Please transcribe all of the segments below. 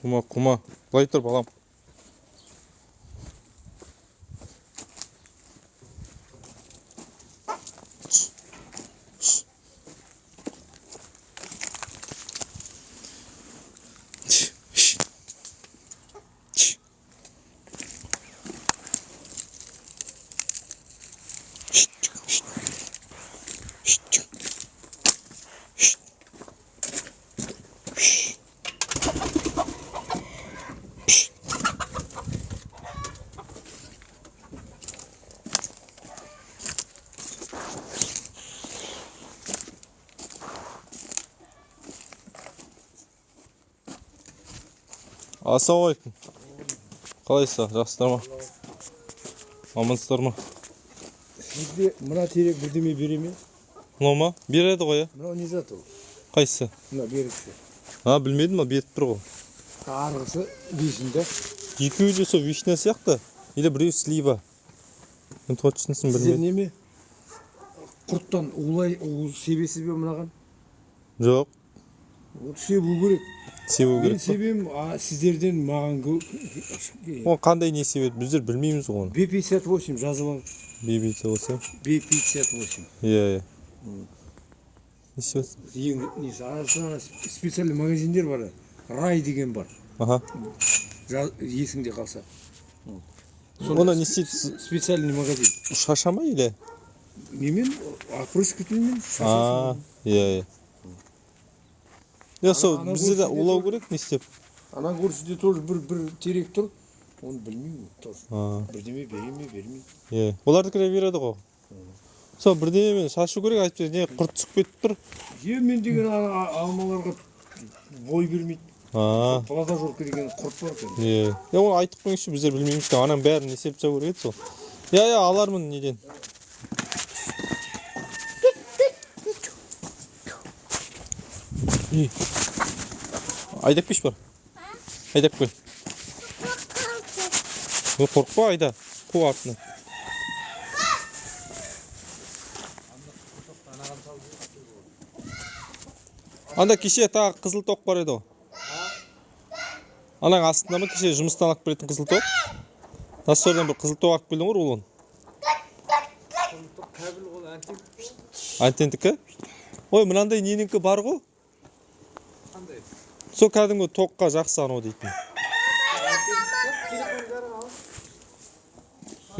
Құма. Былай тұр балам. Ассалаумалейкум. Қалайсыздар, жақсыздар ма? Амансыздар ма? Сізде мына терек бірдеме бере ме? Мынау ма? Береді ғой, Мынау не зат ол? Қайсысы? Мына беріксі. Білмедім, беріп тұр ғой. Арғысы вишнда. Екеуі де сол вишня сияқты. Или біреу слива. Мен точнысын Сіздер білмедім. неме? Құрттан себесіз бе мынаған? Жоқ, Ол себу керек. себу Мен керек. себем сіздерден маған Ол қандай не себеді? Біздер білмейміз ғой оны. B58 жазып ал. Бейбейте болса. B58. Иә. Не себеді? Ең несі, арасында специальный магазиндер бар. Рай деген бар. Аха. Есіңде қалса. Оны не себеді? Специальный магазин. Шашама или? Немен? Опрыскивательмен А, шашасың. иә. Я сол бізде улау керек не істеп? Ана көршіде тоже бір терек тұр. Оны білмеймін тоже. Бірдеме бере ме, бермей. Иә. Оларды кіре береді ғой. Сол бірдемемен шашу керек, айтпай не құрт түсіп кетіп тұр. Мен деген алмаларға бой бермейді. Плодожорка деген құрт бар екен. Иә. Оны айтып қойыңызшы, біздер білмейміз. Анаң бәрін не істеп тастау керек еді сол. Иә, алармын неден. Айдап кеш бар. Айдап кел. Қорқпа, айда. Қу артына. Анда кеше тағы қызыл тоқ бар еді ғой. Анаң астында ма кеше жұмыстан алып келетін қызыл тоқ? Насордан бір қызыл тоқ алып келдің ғой рулон. Антендікі? Ой, мынандай неніңкі бар ғой? Сол кәдімгі тоққа жақсы анау дейтін.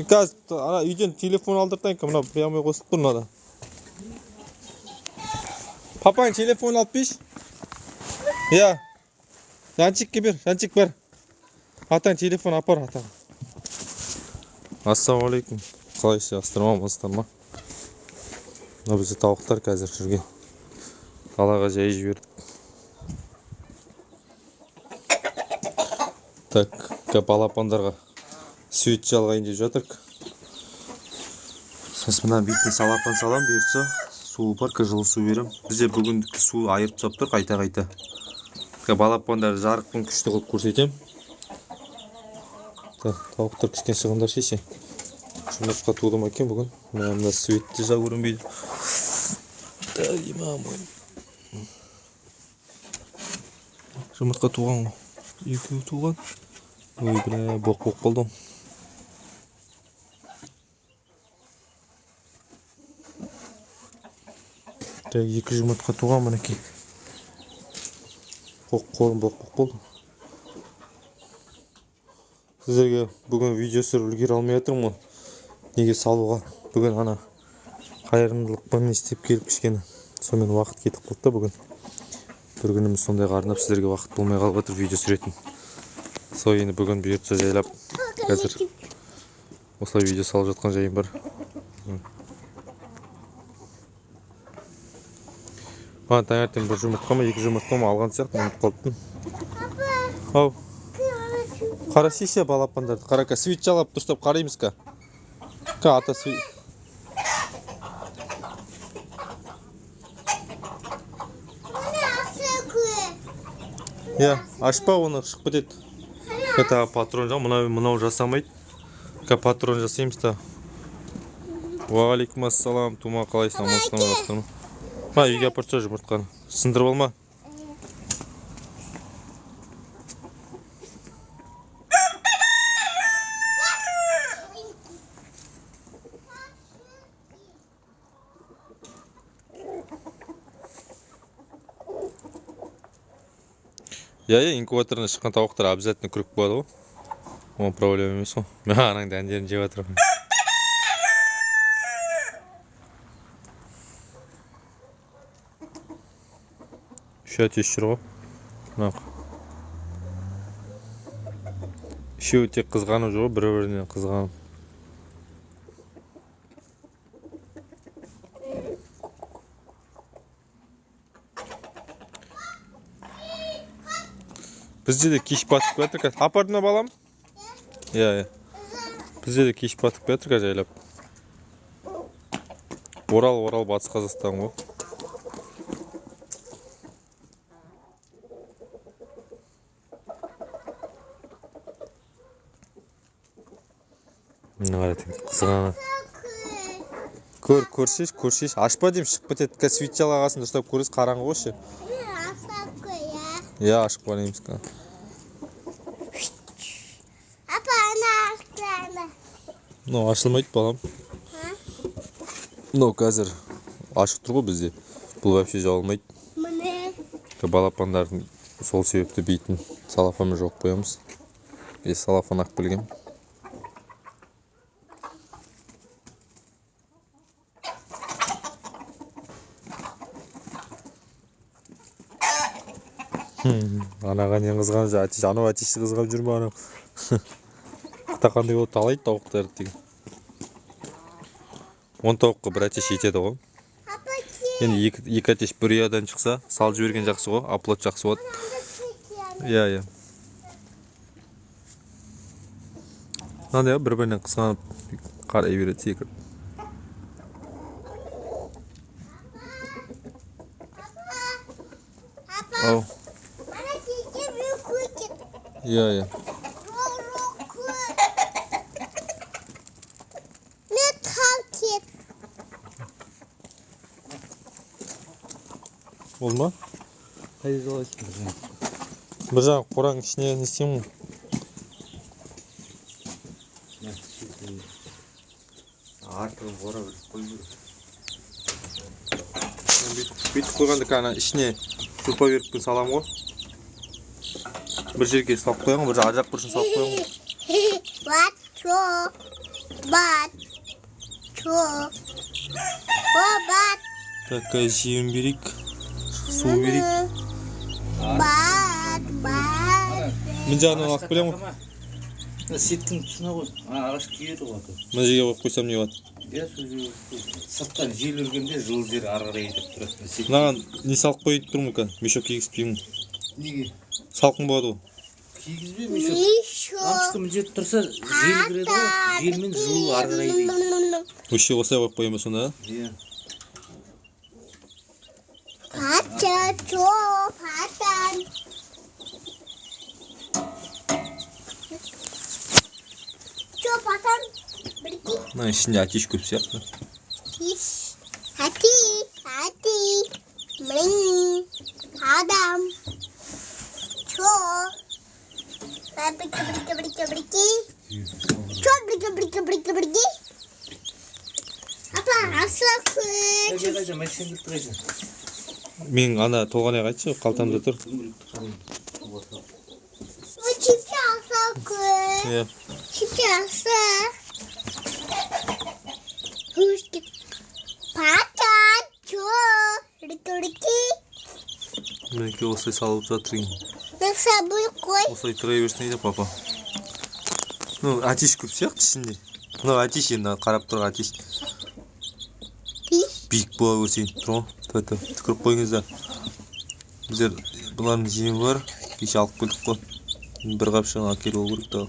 Қазір ана үйден телефон алдыртайын ка, мына прямой қосып тұр мынада. Папаң телефон алып беш? Иә. Жанчикке бер, Жанчик бар. Атаң телефон апар атаң. Ассалаумалейкум. Қалайсыз, астрономастар ма? Мына бізде тауықтар қазір жүрген. Қалаға жай жібердік. Так, балапандарға сүйет жалғайын деп жатырық. Сосын мына бетін салапан салам берді. Суы бар, жылы су берем. Бізде бүгіндік су айырып тастап тұр қайта. Балапандарды жарықпен күшті қылып көрсетем. Тауықтар кішкен шығындар шеше. Жұмыртқа туды ма екен бүгін? Мына светті жа көрінбейді. Жұмыртқа туған ғой. Екеуі туған. Ой, бля, боқ болдым. Екі жұмыртқа туған мінекей. Қолым боқ болды. Сіздерге бүгін видео түсіріп үлгере алмай жатырмын. Неге салуға? Бүгін ана қайырымдылықпен істеп келіп кішкене. Сонымен уақыт кетіп қалды бүгін. Бір күніміз сондайға арнап сіздерге уақыт болмай қалып жатыр видео түсіретін. Сол енді бүгін бұйыртса жайлап қазір осылай видео салып жатқан жайым бар. Таңертең бір жұмыртқа ма, екі жұмыртқа ма алған сияқты ұмытып қалыппын. Ау. Қара шеше балапандарды. Қара ка свет жалап дұрыстап қараймыз ка. Ка ата свет. Иә, ашпа оны шығып кетеді. Ка патрон жау, мынау жасамайды. Ка патрон жасаймыз та. Уағалейкум ассалам, тума қалайсың, амансың ба? Ма, үйге апарса жұмыртқаны. Сындырып алма. иә, инкубатордан шыққан тауықтар обязательно күрік болады ғой. Оның проблема емес қой. Мен анаң дәндерін жеп жатырмын. Үш әтеш жүр ғой. Үшеуі тек қызғанып жүр ғой, бір-бірінен қызғанып. Бізде де кеш батып келатыр қазір. Апардың ба балам? Иә. Бізде де кеш батып келатыр қазір жайлап. Орал Батыс Қазақстан ғой. Мына қарайтын қызғаны. Көрсеш. Ашпа деймін, шығып кетеді. Қазір свет жалағасын дұрыстап көресіз, қараңғы ғой ше. Я ашып қалаймыз ка. Апа, ана ашты. Ну, ашылмайды балам. Ну, қазір ашық тұр ғой бізде. Бұл вообще жауылмайды. Міне. Балапандардың сол себепті бейтін салафанмен жоқ қоямыз. Салафан ақ білгем. Анаға не қызған жа, анау әтешті қызған жүр ма анау. Қытақандай болып талайды тауықтарды деген. 10 тауыққа бір әтеш етеді ғой. Енді екі әтеш бір ұядан шықса, салып жіберген жақсы ғой, оплот жақсы болады. Иә. Мынандай бір-бірінен қызғанып қарай береді секіріп. Ау. Иә. Ол ма? Қайда жалайсың? Бір жағы қораң ішіне не істеймін? Артығын қора бір қой бір. Бүйтіп қойғанда кәна ішіне сұрпа беріп салам ғой. Бір жерге салып қояң, бір жақ бұрышын салып қояң. Такая жем берейік, су берейік. Мен жағынан алып келем ғой. Сеттің тұсына ғой. Ағаш күйеді ғой. Мына жерге қойып қойсам не болады? Иә, сырттан жел үргенде жылы жер ары қарай етіп тұрады. Мынаған не салып қойып тұрмын екен, мешок кигізбеймін. Неге? Салқын болады ғой. Кигізбе мешок. Лампочка мына тұрса жел кіреді ғой. Желмен жылу ары қарай дейді. Өше осылай қойып қояйын ба сонда? Иә. Мына ішінде әтеш көп сияқты. Адам. Апа, Қайда, мәшін келіп тұрайсың. Мен ана толғанай қайтшы, қалтамда тұр. Иә. Мінекей осылай салып жатыр екен. Осылай тұра берсін дейді папа. Ну, әтеш көп сияқты ішінде. Мынау әтеш енді қарап тұр әтеш. Биік бола көрсең тұр ғой. Түкіріп қойыңыз да. Біздер бұлардың жемі бар. Кеше алып келдік қой. Бір қапшығын әкеліп ол керек тағы.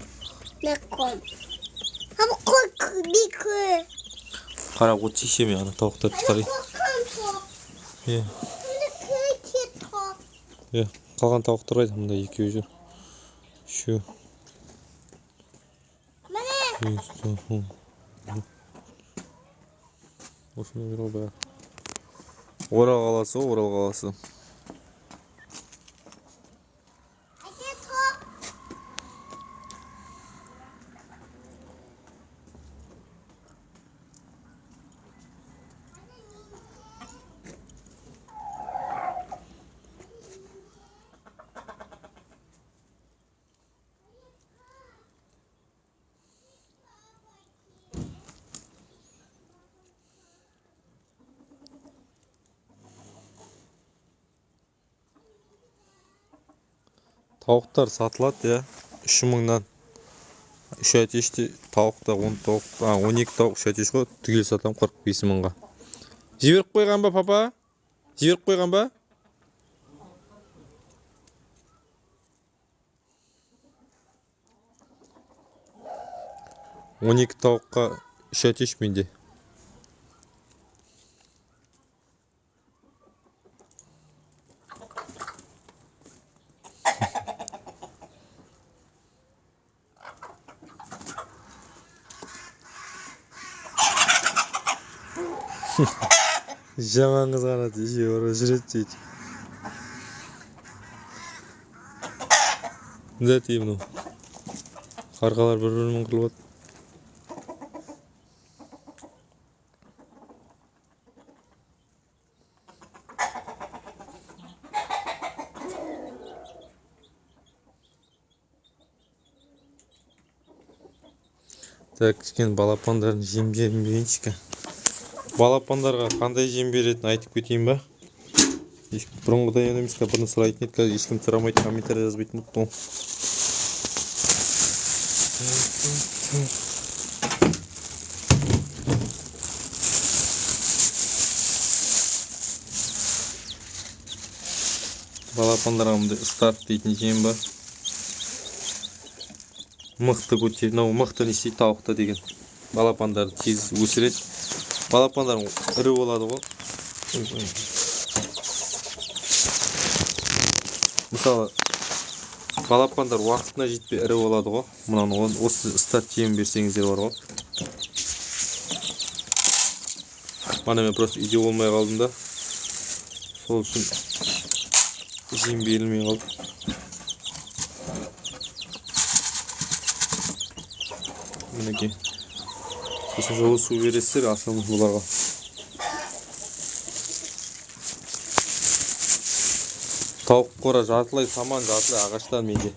Қарап отшы шеме ана тауықтарды шығарайын. Иә. Қалған тауықтар қайда? Мында екеуі жүр. Үшеу. Осыны жүр ғой. Орал қаласы ғой, Орал қаласы. Тауықтар сатылады, я. 3000-нан. 3 әтеште тауықта 10 тауық, 12 тауық 3 әтеш қой, түгел сатам 45 мыңға. Жіберіп қойған ба, папа? Жіберіп қойған ба? Он екі тауыққа 3 әтеш менде. Жаман қызғанады, еше ора жүреді дейді. Да тей мынау. Қарғалар бір-бірімен қырылып отыр. Так, кішкене балапандардың жем берейінші. Балапандарға қандай жем беретінін айтып кетейін ба? Бұрынғыдай емес, бұны сұрайтын еді, қазір ешкім сұрамайды, комментария жазбайтын болыпты. Балапандарға мындай старт дейтін жем бар. Мықты көтер, мықты не істейді тауықта деген. Балапандарды тез өсіреді. Балапандар ірі болады ғой. Мысалы, балапандар уақытына жетпей ірі болады ғой. Мұнаны осы старт жем берсеңіздер бар ғой. Мана мен просто үйде болмай қалдым да. Сол үшін жем берілмей қалды. Мінекей. Сосын жолы су бересіздер, асылымыз бұларға. Тауық қора жартылай саман, жартылай ағаштан менде.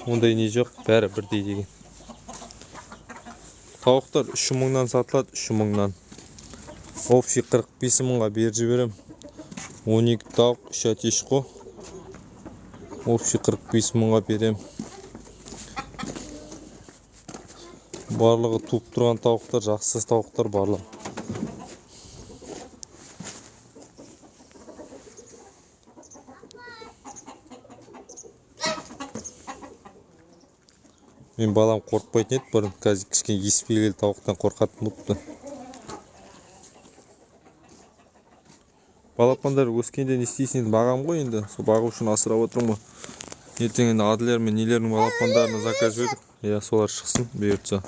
Ондай не жоқ, бәрі бірдей деген. Тауықтар 3000-нан сатылады, 3000-нан. Общий 45 мыңға беріп жіберем. 12 тауық, 3 әтеш қой. Общий 45 мыңға берем. Барлығы туып тұрған тауықтар, жақсыз тауықтар барлығы. Мен балам қорқпайтын еді, бұрын қазір кішкене еспелі тауықтан қорқатын болыпты. Балапандар өскенде не істейсің, бағам ғой енді. Сол бағу үшін асырап отырмын ғой. Ертең енді адылер мен нелердің балапандарына заказ бердік. Я солар шықсын, бұйыртса.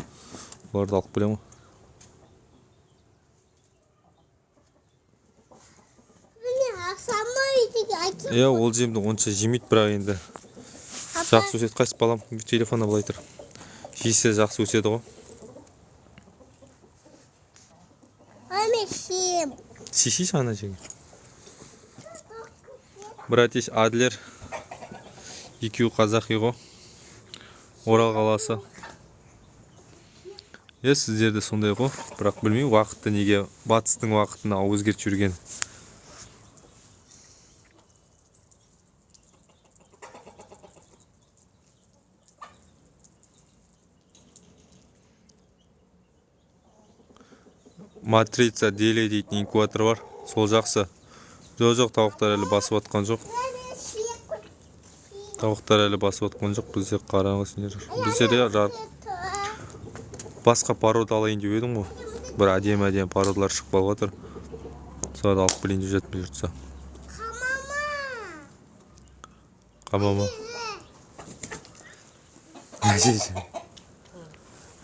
Оларды алып білем ғой. Ол жемді онша жемейді, бірақ енді жақсы өседі. Қайсы балам телефонда былай тұр. Жесе жақсы өседі ғой. Шешейші ана жеңі. Бір әтеш аділер. Екеуі қазақи ғой. Орал қаласы. Сіздерде сондай ғой. Бірақ білмеймін уақытты неге батыстың уақытына өзгеріп жүрген. Матрица деле дейтін инкубатор бар. Сол жақсы. Жоқ, тауықтар әлі басып атқан жоқ. Тауықтар әлі басып атқан жоқ. Бізде қараңыз. Бізде басқа порода алайын деп едім ғой. Бір әдемі породалар шықпай отыр. Соларды алып білейін деп жатып жүртса. Қамама.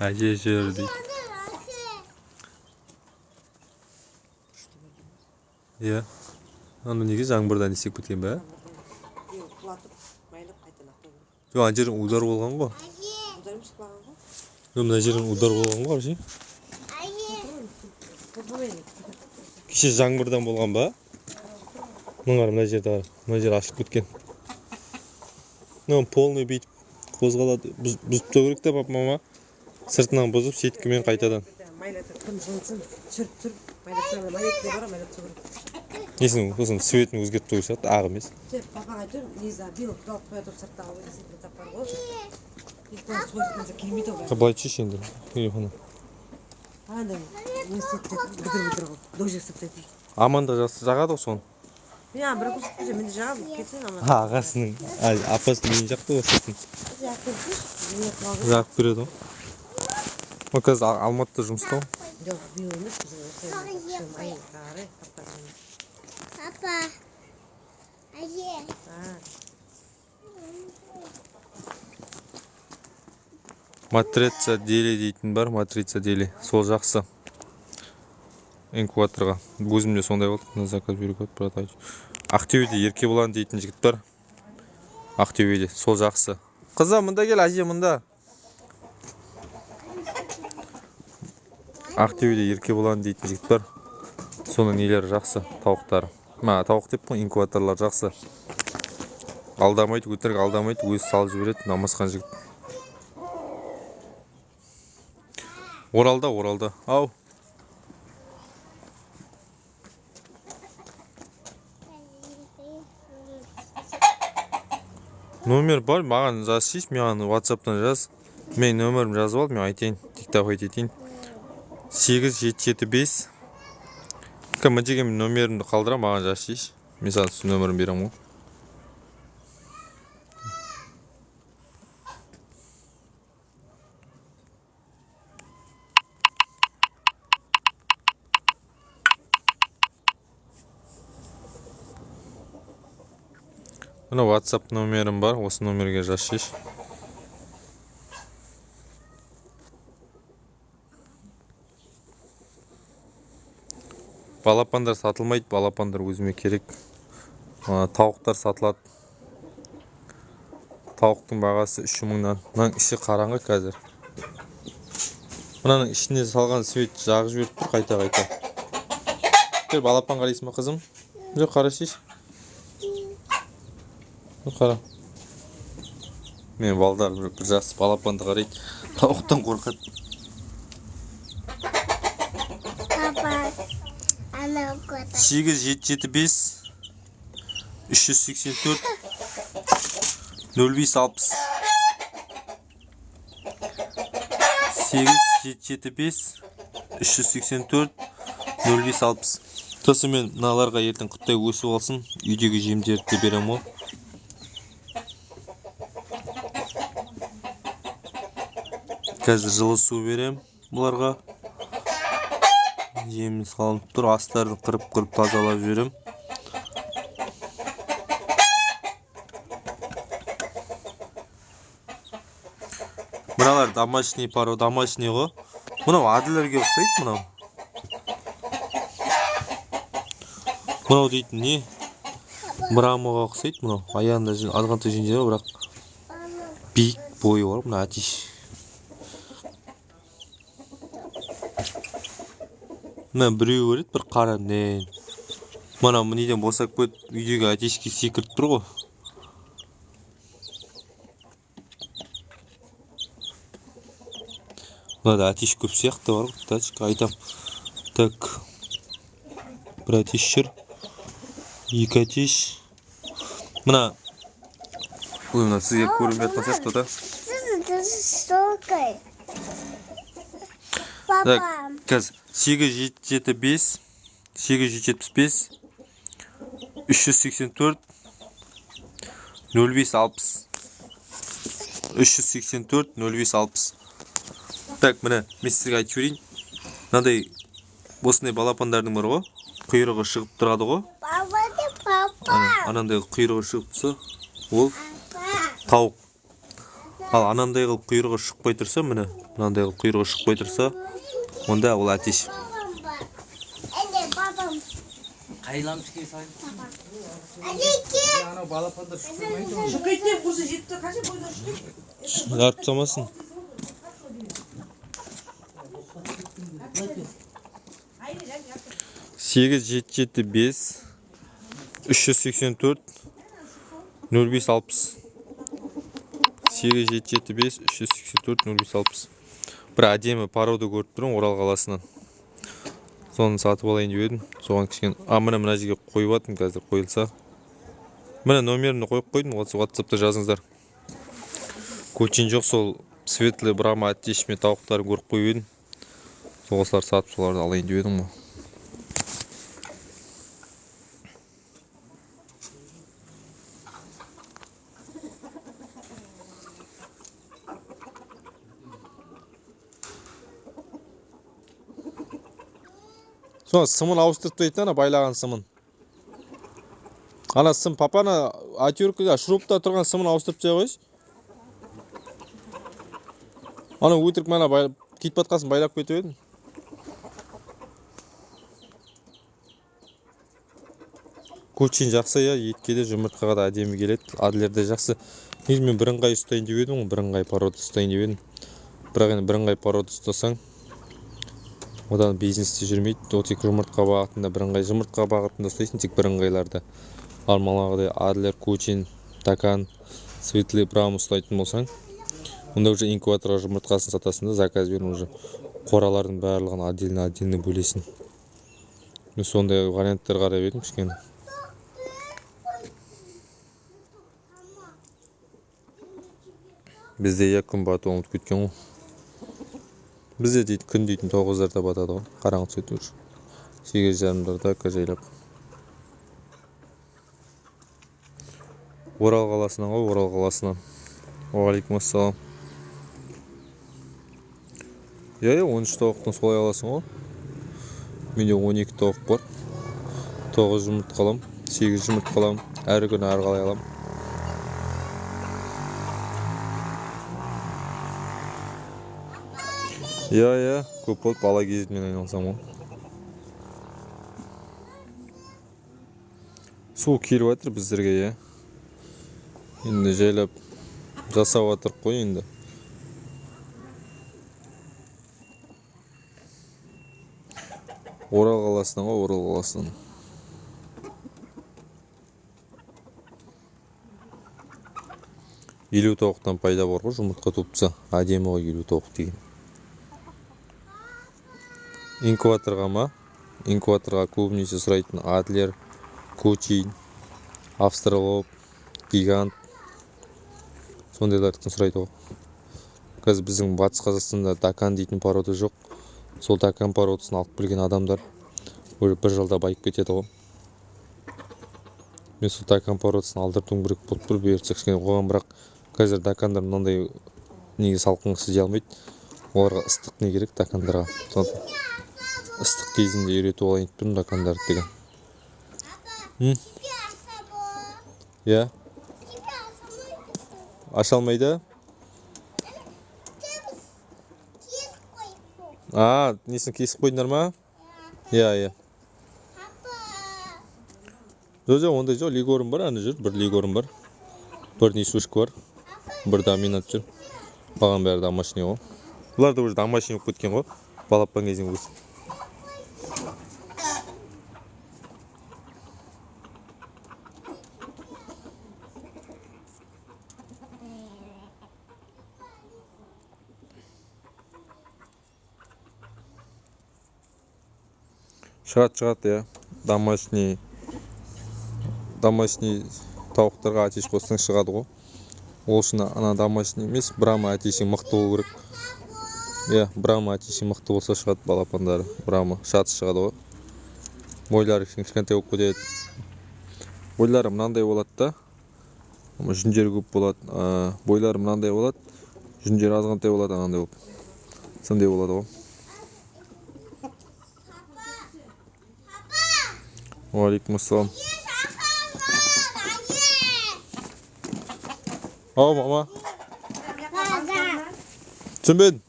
Әже жүр дейді. Иә. Аны неге жаңбырдан есек біткен бә? Жоқ, ана жерін удар болған ғой. Мына жерін удар болған ғой, кеше жаңбырдан болған ба? Мына жерде, мына жер ашып кеткен. Полный бүйтіп қозғалады. Бұзып тұру керек та, пап, мама. Сыртынан бұзып, сеткімен қайтадан. несін сосын цветін өзгертіп қою шығады, ақ емес. Папаға айтыр, Лиза, биыл құдалып қоя тұрып сырттағы велосипед таппар ғой. Ертең сойып келмейді ғой. Былай чеш енді телефоны. Андай университетте бітір ғой. Дожек сақтайтын. Аманда жағады ғой соны. Мен бір көрсетіп берсем, мен де жағам, кетсең Аманда. Ағасының, апасының үйін жақты ғой. Жағып береді ғой. Ол қазір Алматыда жұмыста ғой. Жоқ, биыл емес, біз осы айын қары таппаймыз. Папа. Әже. Матрица дели дейтін бар, матрица дели. Сол жақсы. Инкубаторға. Өзімде сондай болды. На заказ беруге брат айтып. Ақтөбеде Еркебұлан дейтін жігіт бар. Ақтөбеде. Сол жақсы. Қызым, мұнда кел, әже мұнда. Ақтөбеде Еркебұлан дейтін жігіт бар. Соның нелері жақсы, тауықтары. Тауық деп қой, инкубаторлар жақсы. Алдамайды, өтірік алдамайды, өзі салып жібереді, намазхан жігіт. Оралда. Ау. Номер бар, маған жазсайшы, маған WhatsApp-тан жаз. Мен нөмірім жазып ал, мен айтайын, диктофон етейін. 8775. Мына жерге мен нөмірімді қалдырам, маған жазсайшы. Мен саған нөмірін берем ғой. Мына WhatsApp нөмірім бар, осы нөмірге жазсайшы. Балапандар сатылмайды, балапандар өзіме керек. Тауықтар сатылады. Тауықтың бағасы 3000-нан. Мынаның іші қараңғы қазір. Мынаның ішіне салған свет жағып жіберіп тұр қайта. Кел, балапан қарайсың ба, қызым? Жоқ, қарасайшы. Қара. Мен балдар бір жақсы балапанды қарайды. Тауықтан қорқады. Папа. Ана кота. 8775 384 0560 8775 384 0560. Сосын мен мыналарға ертең құттай өсіп алсын, үйдегі жемдерді берем ғой. Қазір жылы су берем бұларға. Жемін салынып тұр, астарын қырып тазалап жіберем. Мыналар домашний пару, домашний ғой. Мынау адылерге ұқсайды, мынау. Мынау дейтін не? Брамаға ұқсайды, мынау. Аяғында азғантай жеңдері, бірақ биік бойы бар, мына атиш. Мына біреу көреді, бір қара не. Мына неден босап көт, үйдегі атешке секіріп тұр ғой. Мына да атеш көп сияқты бар ғой, тачка айтам. Так, бір атеш жүр, екі атеш. Мына сізге көрінбей жатқан сияқты да. Так, қазір 875 384 0560 384 0560. Так, міне мен сізге айтып жіберейін. Мынандай осындай балапандардың бар ғой, құйрығы шығып тұрады ғой. Анандай құйрығы шығып тұрса, ол тауық. Ал анандай қылып құйрығы шықпай тұрса, міне мынандай қылып құйрығы шықпай тұрса, онда ол атеш. Қайламыз кей сайын. Ана балапандар шықпайды ғой. Шыққайтын құрсы жетті, қанша бойда шыққайды? Жарып самасын. 875 384 0560. 875 384 0560. Бір әдемі порода көріп тұрмын Орал қаласынан. Соны сатып алайын деп едім. Соған кішкене. Мына жерге қойып жатырмын қазір қойылса. Міне номерімді қойып қойдым. WhatsApp'та жазыңыздар. Кочин жоқ, сол светлый брама аттешме тауықтарын көріп қойып едім. Соғыслар сатып соларды алайын деп едім ғой. Sonra сымын ауыстырып тастайды, ана байлаған сымын. Ана сым папаны отвертка шурупта тұрған сымын ауыстырып тастай қойшы. Ана өтірік мана кетіп батқасын байлап кетіп едім. Кочин жақсы я, етке де жұмыртқаға да әдемі келеді. Адлер де жақсы. Негізі мен бірыңғай ұстайын деп едім, бірыңғай порода ұстайын деп едім. Бірақ енді бірыңғай порода ұстасаң, одан бизнесте жүрмейді. Ол тек жұмыртқа бағытында, бірыңғай жұмыртқа бағытында ұстайсың, тек бірыңғайларды. Ал манағыдай Адлер, Кочин, Такан, Светлый Брам ұстайтын болсаң, онда уже инкубаторға жұмыртқасын сатасың да, заказ беріп уже қоралардың барлығын отдельно бөлесің. Мен сондай варианттар қарап едім кішкене. Бізде күн батып ұмытып кеткен ғой. Бізде дейді күн дейтін 9-дарда батады ғой. Қараңғы түседі уже. 8:30-дарда жайлап. Орал қаласынан ғой, Орал қаласынан. Уағалейкум ассалам. 13 тауықтан солай аласың ғой. Менде 12 тауық бар. 9 жұмыртқа аламын, 8 жұмыртқа аламын. Әр күні әр қалай аламын. Көп болып бала кезімнен айналсам ғой. Су келіп жатыр біздерге, Енді жайлап жасап жатырық қой енді. Орал қаласынан ғой, Орал қаласынан. Елу тауықтан пайда бар ғой, жұмыртқа топса. Әдемі ғой 50 тауық деген. Инкубаторға ма? Инкубаторға көбінесе сұрайтын Адлер, Кочин, Австралоп, Гигант. Сондайлардың сұрайды ғой. Қазір біздің Батыс Қазақстанда Такан дейтін порода жоқ. Сол Такан породасын алып келген адамдар бір жылда байып кетеді ғой. Мен сол Такан породасын алдыртуым керек болып тұр, бұйыртса кішкене қойған, бірақ қазір Такандар мынандай неге салқын сізе алмайды. Оларға ыстық не керек Такандарға. Ыстық кезінде үйретіп алайын деп тұрмын Такандарды деген. Я? Аша алмайды? Несін кесіп қойдыңдар ма? Я. Жоқ, ондай жоқ, лигорым бар, аны жүр, бір лигорым бар. Бір несушка бар, бір доминант жүр. Баған бәрі домашний ғой. Бұлар да уже домашний болып кеткен ғой, балапан кезің өсіп. Шығады, я. Домашний тауықтарға атеш қоссаң шығады ғой. Ол үшін ана домашний емес, Брама атешің мықты болу керек. Брама атешің мықты болса шығады балапандары. Брама шаты шығады ғой. Бойлары кішкентай болып кетеді. Бойлары мынандай болады да. Жүндері көп болады. Бойлары мынандай болады. Жүндері азғантай болады, анандай болып. Сондай болады ғой. Уағалейкум ассалам. Мама. Түсінбедім.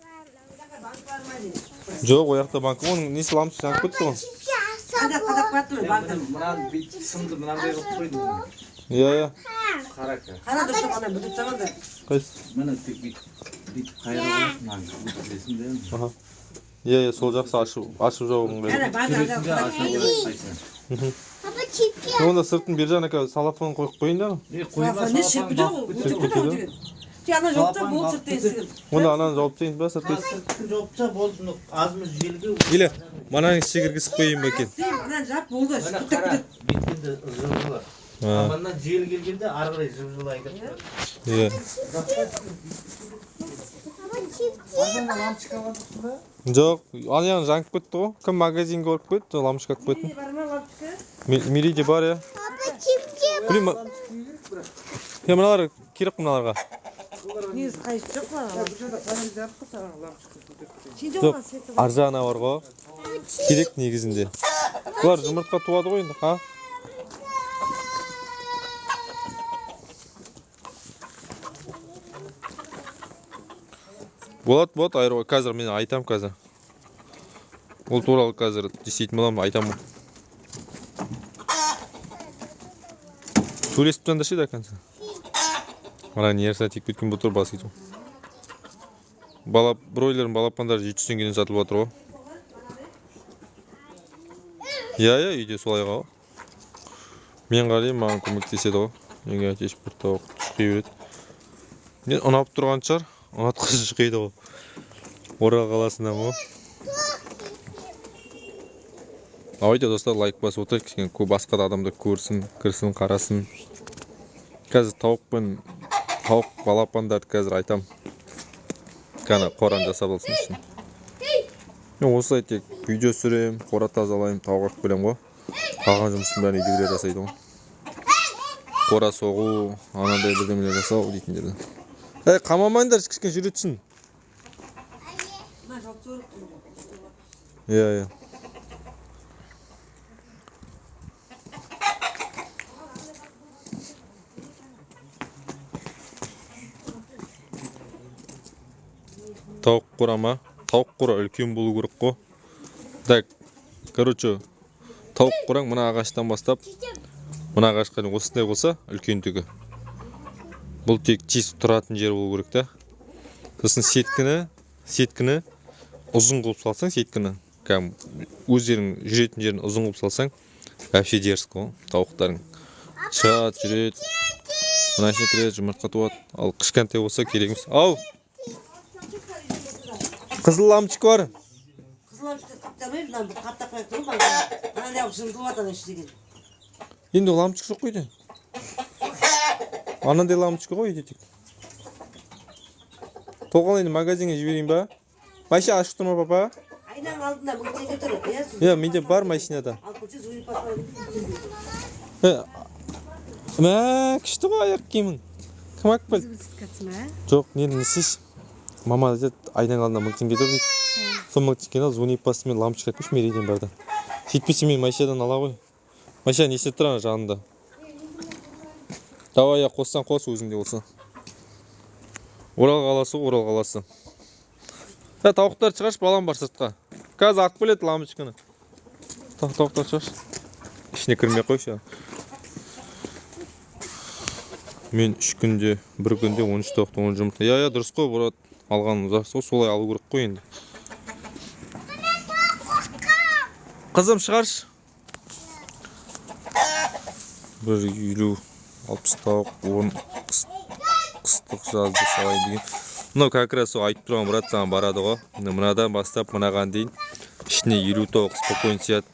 Жоқ, ояқта банкі. Оның несі лампысы жанып кетті ғой. Мынаны бүйтіп сымды мынандай қылып қойдым. Қара дұршық ана бүтіп сағанда. Қайсы? Мына тек бүйтіп қайырып алып, мынаны бүтілесің де. Сол жақсы ашып жауығың келеді. Күресінде аша қойып. Папа чипки. Онда сыртын бер жағына салафан қойып қойын да. Салафан не шеп жоқ, өтіп кетеді. Ана жопса болды сыртта есігін. Оны ананы жауып тастайын ба сыртқа? Сыртын жопса болды, азымыз желге. Или мынаның ішіне кіргізіп қояйын ба екен? Ананы жап болды. Мына қара, беткенде жып-жылы. Аманнан жел келгенде ары қарай жып-жылы айдап тұрады. Иә. Жоқ, аяғын жанып кетті ғой. Кім магазинге барып кетті, лампочка алып кетті. Мириде бар, иә. Папа чипчик. Блин, мыналар керек мыналарға. Негізі қайып жоқ па? Сенде Жоқ, оған сеті бар. ар жағына бар ғой. Керек негізінде. Бұлар жұмыртқа туады ғой енді, ха? Болады, айыруға. Қазір мен айтам қазір. Ол туралы қазір десейтін боламын, айтамын. Сөйлесіп таңдашы да қанша. Мына нерсіне тек кеткен бұтыр бас кету. Бройлердің балапандары 700 теңгеден сатылып жатыр ғой. Иә, үйде солай ғой. Мен қарайым, маған көмектеседі ғой. Ең әтеш бір тауық шықи береді. Мен ұнап тұрған шығар. Ұнатқысы шықиды ғой. Орал қаласынан ғой. Ауйда достар, лайк басып отырайық. Кішкене басқа да адамдар көрсін, кірсін, қарасын. Қазір тауық балапандарды қазір айтам. Кәні қоран жасап алсын үшін. Мен осылай тек видео сүрем, қора тазалайым, тауық алып келем ғой. Қалған жұмыстың бәрін үйдегілер жасайды ғой. Қора соғу, анандай бірдемелер жасау дейтіндерді. Қамамайындар, кішкене жүретсін. Иә. Тауық қора ма? Тауық қора үлкен болу керек қой. Так, короче, тауық қораң мына ағаштан бастап, мына ағашқа осындай болса, үлкендігі. Бұл тек тез тұратын жер болу керек та. Сосын сеткіні ұзын қылып салсаң, сеткіні. Өздерің жүретін жерін ұзын қылып салсаң, вообще дерсік қой, тауықтарың. Шығады, жүреді. Мына ішіне кіреді, жұмыртқа туады. Ал кішкентай болса керегіміз. Ау! Қызыл лампочка бар. Қызыл лампочка қаптамайды, мынаны бір қаптап қойып тұрмын. Анандай алып жындылып атады іші деген. Енді лампочка жоқ қойды. Анандай лампочка ғой үйде тек. Толған енді магазинге жіберейін ба? Машина ашық тұрма, папа? Айнаның алдында 1000 теңге тұр. Иә, менде бар машинада. Алып келсе жуып баспайды. Мә, күшті ғой аяқ киімің. Кім алып келді? Жоқ, нені несеш? Мама деді, айнаның алдында 1000 теңге тұр дейді. Сол 1000 теңгені звонить басымен лампочка көш мерейден барды. Жетпесе мен машинадан ала ғой. Машина неше тұр ана жанында. Давай, я қоссаң қос өзіңде болса. Орал қаласы. Тауықтар шығаш, балам бар сыртқа. Қазір ақ білет лампочканы. Тауықтар шығаш. Ішіне кірмей қойшы. Мен 3 күнде, 1 күнде 13 тауықтың 10 жұмыртқа. Я, дұрыс қой, бұрат. Алғаным ұзақ сол, солай алу керек қой енді. Қызым шығаршы. 150-60 тауық, 10 қыстық жазды салайын деген. Мынау как раз сол айтып тұрған брат саған барады ғой. Мынадан бастап мынаған дейін ішіне 50 тауық спокойно сияды.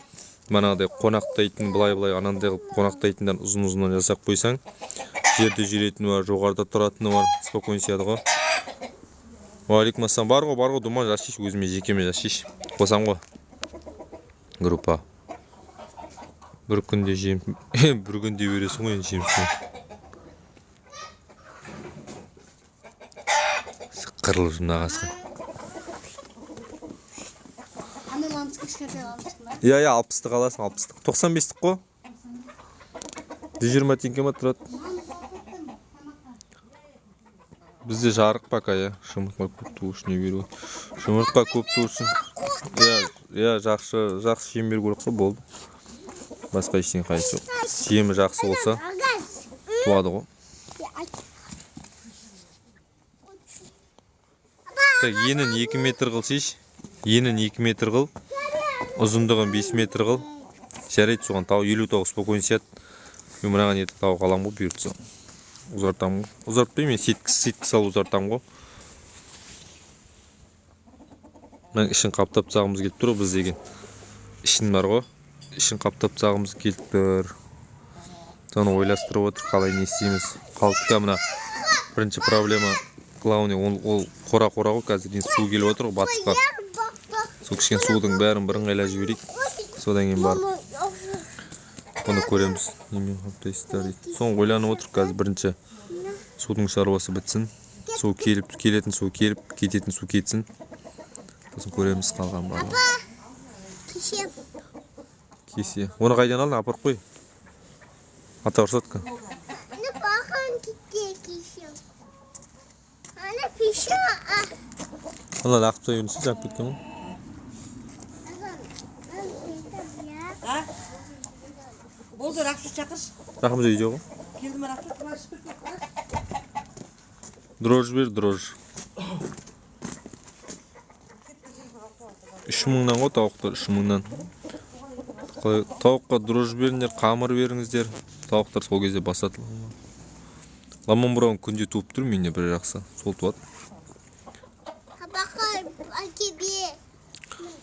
Манағыдай қонақтайтын, былай анандай қылып қонақтайтындан ұзын-ұзыннан жасап қойсаң, жерде жүретіні бар, жоғарыда тұратыны бар, спокойно сияды ғой. Уалейкум ассалам. Бар ғой, думан жасиш, өзіме жекеме жасиш. Қосам ғой. Группа. Бір күнде жем, бір күнде бересің ғой, енді жемсің. Қырылып жұмна қасқа. Ана лампочка кішкентай лампочка ма? Иә, 60-тық аласың, 60-тық. 95-тік қой. 120 теңге ма тұрады? Бізде жарық пока, иә. Жұмыртқа көп туу үшін не беру. Жұмыртқа көп туу үшін. Иә, жақсы жем беру керек қой, болды. Басқа ештеңе қайсы жоқ. Семі жақсы болса, туады ғой. Енін 2 метр қыл шеш. Енін 2 метр қыл. Ұзындығын 5 метр қыл. Жарайды соған тау 50 тауық спокойно сияды. Мен мынаған ертіп тауық алам ғой бұйыртса. Ұзартамын. Ұзартпаймын, мен сеткісі салып ұзартамын ғой. Мен ішін қаптап тастағымыз келіп тұр, біз деген. Ішін бар ғой. Ішін қаптап тастағымыз келіп тұр. Соны ойластырып отыр, қалай не істейміз. Қалыпқа мына бірінші проблема главный ол қора-қора ғой, қазір су келіп отыр ғой батысқа. Сол кішкен судың бәрін бірыңғайлап жіберейік. Содан кейін барып оны көреміз. Немен қаптайсыздар дейді. Соны ойланып отыр, қазір бірінші судың шаруасы бітсін. Су келетін су келіп, кететін су кетсін. Сосын көреміз қалған барлығы. Кесе. Оны қайдан алдың? Апарып қой. Ата ұрсатқа. Ана лақып тастай берсін, жап кеткен ғой. Болды, рақсы шақыршы. Рақымыз үйде ғой. Келді ме рақсы? Дрожь бер, дрожь. 3000-нан ғой тауықтар, 3000-нан. Тауыққа дрожь беріңдер, қамыр беріңіздер. Тауықтар сол кезде басады. Ламан бұрауын күнде туып тұр, менде бір жақсы. Сол туады.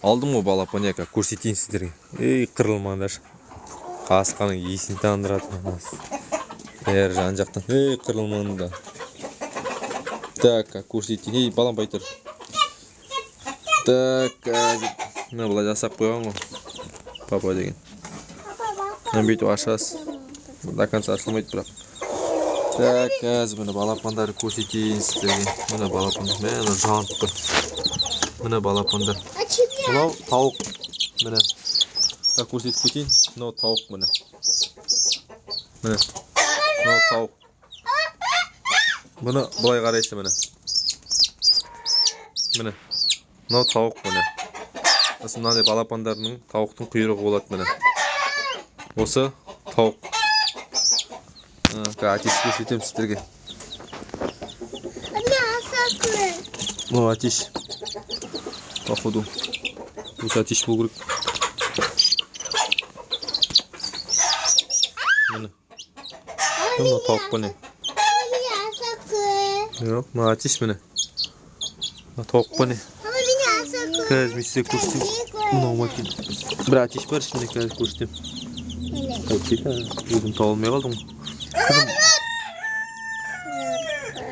Алдым ғой балапан яка, көрсетейін сіздерге. Ей, қырылмаңдар. Қасқаның есін тандыратын анасы. Бәрі жан жақтан. Ей, қырылмаңдар. Так, көрсетейін. Ей, балам байтыр. Так, мені бұлай жасап қойған ғой. Папа деген. Мен бүйтіп ашасыз. До конца ашылмайды бірақ. Так, қазір мені балапандары көрсетейін сіздерге. Мені балапандар. Мені жанып тұр. Мені балапандар. Мынау тауық. Мені. Так, көрсетіп кетейін. Мынау тауық мені. Мені. Мынау тауық. Бұны бұлай қарайсы мені. Мені. Мынау тауық мені. Осы мынандай балапандарының тауықтың құйрығы болады мені. Осы тауық. Атеш көрсетемін сіздерге. Мынау атеш. Походу. Осы атеш болу керек. Мені. Мынау тауық мені. Мынау атеш мені. Мынау тауық мені. Қазір мен сізге көрсетейін. Мынау макин. Бір атеш бар ішінде, қазір көрсетейін. Қайтсек, өзім тауылмай қалдым.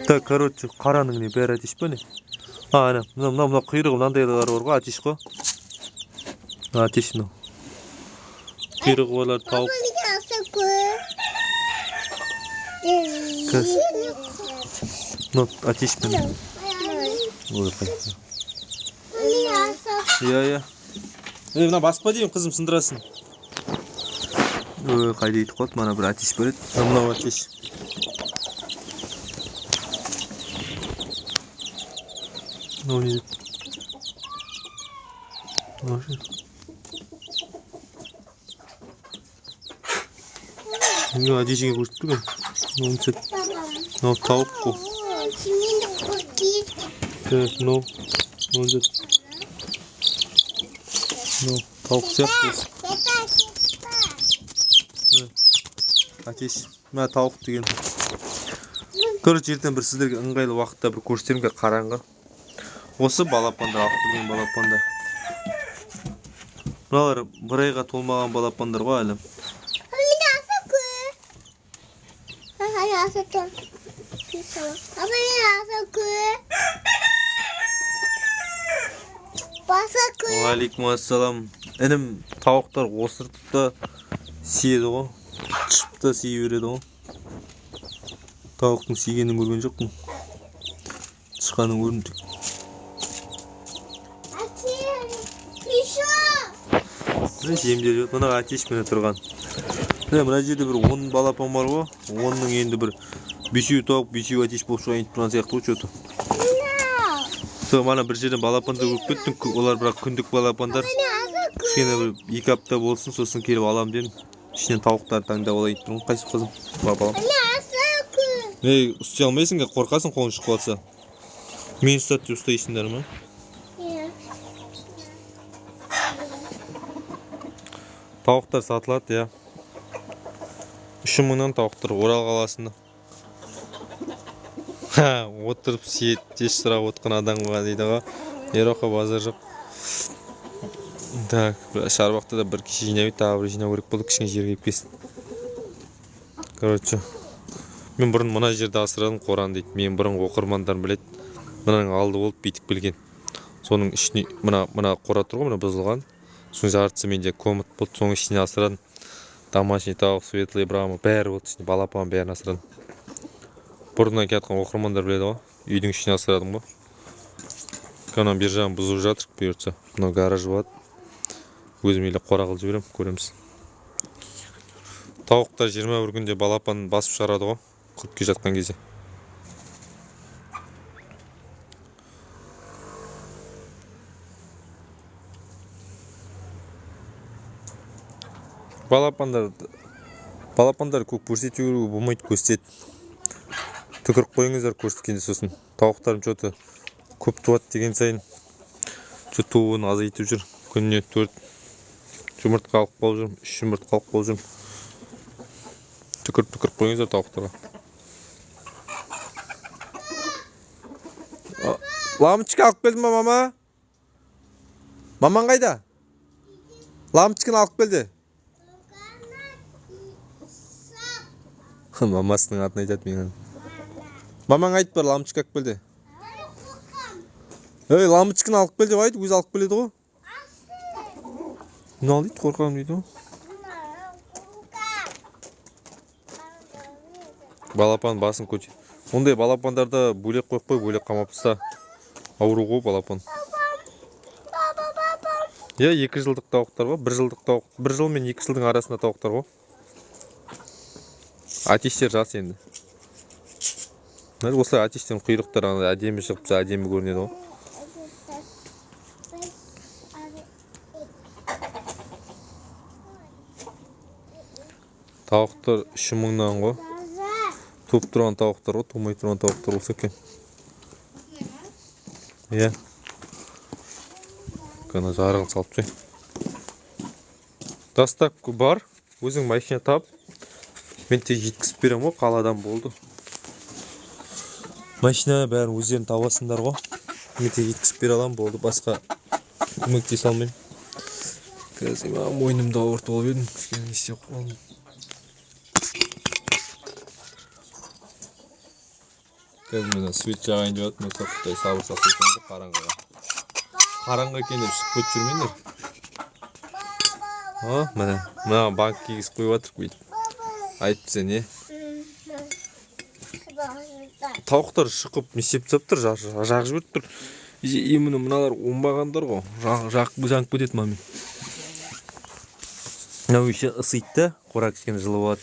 Так, короче, қараның не бәрі атеш па не? Ана, мынау құйрығы мынандайлар бар ғой, атеш қой. Атеш мынау. Құйрығы барлар тауып. Мынау атеш мені. Ой, қайтса. Иә. Мына баспа деймін, қызым сындырасын. Қайда етіп қалды, мана бір атеш бар еді. Мынау атеш. Мынау не деп? Мынау ше. Атешеге көрсетіп тұрған. Мынау тауық қой. Мынау тауық сияқты. Атеш, мына тауық деген. Короче, ертең бір сіздерге ыңғайлы уақытта бір көрсетерімге қараңғы. Осы балапандар, алып келген балапандар. Мыналар бір айға толмаған балапандар ғой әлі. Алейкум ассалам. Інім тауықтар осыртып та сиеді ғой. Шып та сие береді ғой. Тауықтың сигенін көрген жоқпын. Шыққанын көрдім тек. Жемдер жоқ. Мына атеш мені тұрған. Мына жерде бір 10 балапан бар ғой. 10-ның енді бір 5-еу тауық, 5-еу атеш болып шығайын тұрған сияқты ғой что-то. Сол мана бір жерден балапандар көріп кеттім. Олар бірақ күндік балапандар. Кішкене бір 2 апта болсын, сосын келіп алам дедім. Ішінен тауықтар таңдап алайын тұрмын. Қайсы қызым? Балам. Ей, ұстай алмайсың, қорқасың қолың шығып қалса. Мен ұстатты ұстайсыңдар ма? Тауықтар сатылады, я. 3000-нан тауықтар Орал қаласында. Отырып ет сұрап отқан адамға дейді ғой. Ероқа базар жоқ. Так, шарбақты да бір кеше жинап еді, тағы бір жинау керек болды, кішкене жерге кеп келсін. Короче, мен бұрын мына жерде асырадым қораны дейді. Мен бұрын оқырмандарым біледі. Мынаның алды болып битіп келген. Соның ішіне мына қора тұр ғой, мына бұзылған. Соның жартысы менде комыт болды, соның ішіне асырадым. Домашний тауық, светлый брама, бәрі болды ішіне, балапан бәрін асырадым. Бұрыннан келатқан оқырмандар біледі ғой. Үйдің ішіне асырадым ғой. Канан бер жағын бұзып жатыр, бұйыртса. Мынау гараж болады. Өзім еле қора қылып жіберем, көреміз. Тауықтар 21 күнде балапан басып шығарады ғой, құртке жатқан кезде. Балапандар көп көрсетуге болмайды, көрсетеді. Түкіріп қойыңыздар көрсеткенде, сосын тауықтарым что-то көп туады деген сайын тууын азайтып жүр. Күніне 4 жұмыртқа алып болып жүрмін, 3 жұмыртқа алып болып жүрмін. Түкіріп қойыңыздар тауықтарға. Лампочка алып келді ма, мама? Маман қайда? Лампочканы алып келді. Мамасының атын айтады менің. Мамаң айтып бар, лампочка алып келді. Лампочканы алып келді деп айтып, өзі алып келеді ғой. Не ал дейді, қорқам дейді ғой. Балапан басын көтер. Ондай балапандарда бөлек қойып қой, бөлек қамап тастаса. Ауру ғой балапан. 2 жылдық тауықтар ғой, 1 жылдық тауық. 1 жыл мен 2 жылдың арасында тауықтар ғой. Атештер жас енді. Осылай атештен құйрықтар әдемі шығып, әдемі көрінеді ғой. Тауықтар 3000-нан ғой. Туып тұрған тауықтар ғой, тумай тұрған тауықтар болса екен. Қана жарығын салып жай. Доставка бар, өзің машина тап. Мен тек жеткізіп берем ғой, қаладан болды. Машина бәрін өздерін табасыңдар ғой. Мен тек жеткізіп бере аламын, болды, басқа көмектесе алмаймын. Қазір мойнымды ауыртып алып едім, кішкене істеп қалдым. Қазір мен свет жағайын деп жатырмын, мен соқыттай сабыр сақтайтын қараңғыға. Қараңғы екен деп шығып көтіп жүрмеңдер. Мына банк кигізіп қойып жатыр бүйтіп. Айтып сен, тауықтар шықып не істеп тұр, жақ жіберіп тұр. Еміні мыналар оңбағандар ғой, жанып кетеді мамин. Мынау еще ысыйтты, қора кішкене жылы болады.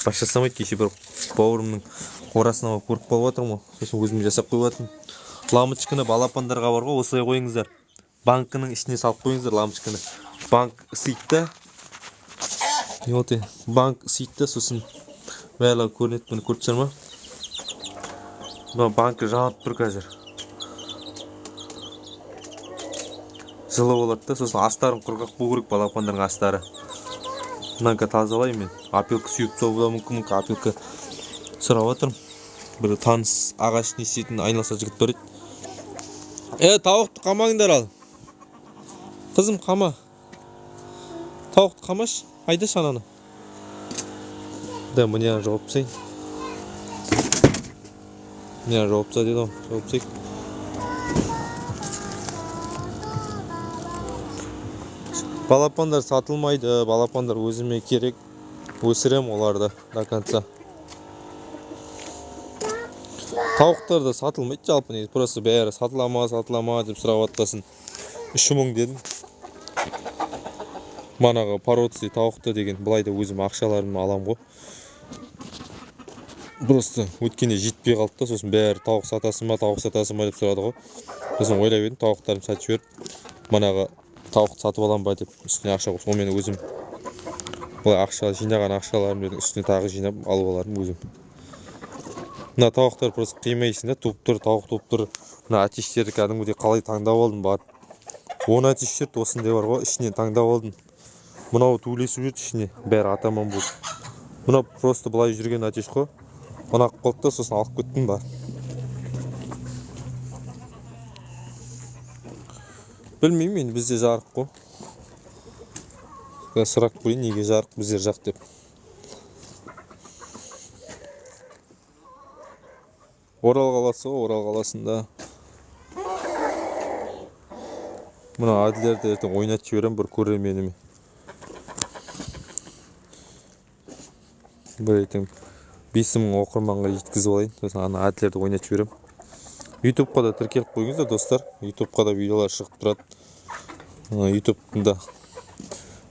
Бас жасамайды, кеше бір бауырымның қорасына көріп қалып жатырмын ғой, сосын өзім жасап қойып жатырмын. Лампочканы балапандарға бар ғой, осылай қойыңыздар. Банкының ішіне салып қойыңыздар лампочканы. Банк ысыйтты. Банк ысыйтты, сосын бәрі көрінеді, бұны көріп тұрсыздар ма? Банкі жанып тұр қазір. Жылы болады да, сосын астарын құрғақ болу керек, балапандардың астары. Мынанқа тазалаймын мен. Апелка сүйіп болуы мүмкін, апелка сұрап жатырмын. Бір таныс ағаш не істейтін айналса жігіт бар еді. Тауықты қамаңдар ал. Қызым қама. Тауықты қамаш, айда шананы. Да, мне жауап тастайын. Мне жауап таста деді ғой, жауап тастайық. Балапандар сатылмайды, балапандар өзіме керек. Өсірем оларды до конца. Тауықтар да сатылмайды жалпы не, просто бәрі сатылама деп сұрап атқасын. 3000 дедім. Манаға породный тауықты деген, былай да өзім ақшаларымды алам ғой. Просто өткенде жетпей қалды да, сосын бәрі тауық сатасың ба деп сұрады ғой. Сосын ойлап едім, тауықтарым сатып жіберіп, манаға тауық сатып алам ба деп үстіне ақша қойып, мен өзім былай ақша жинаған ақшаларымды үстіне тағы жинап алып аларым өзім. Мына тауықтар просто қимайсың да, туып тұр, тауық туып тұр. Мына атештерді кәдімгідей қалай таңдап алдым бар. 10 атештерді осындай бар ғой, ішінен таңдап алдым. Мынау туылесіп жүрді ішіне, бәрі атаман болды. Мынау просто былай жүрген атеш қой. Ұнақ болды да, сосын алып кеттім бар. Білмеймін енді бізде жарық қой. Сұрақ көрейін неге жарық біздер жақ деп. Орал қаласы ғой, Орал қаласында. Мына Әділерді ертең ойнатып жіберем бір көрерменіме. Бір ертең 5000 оқырманға жеткізіп алайын. Сосын ана Әділерді ойнатып жіберем. YouTube-қа да тіркеліп қойыңыздар достар. YouTube-қа да видеолар шығып тұрады. YouTube-да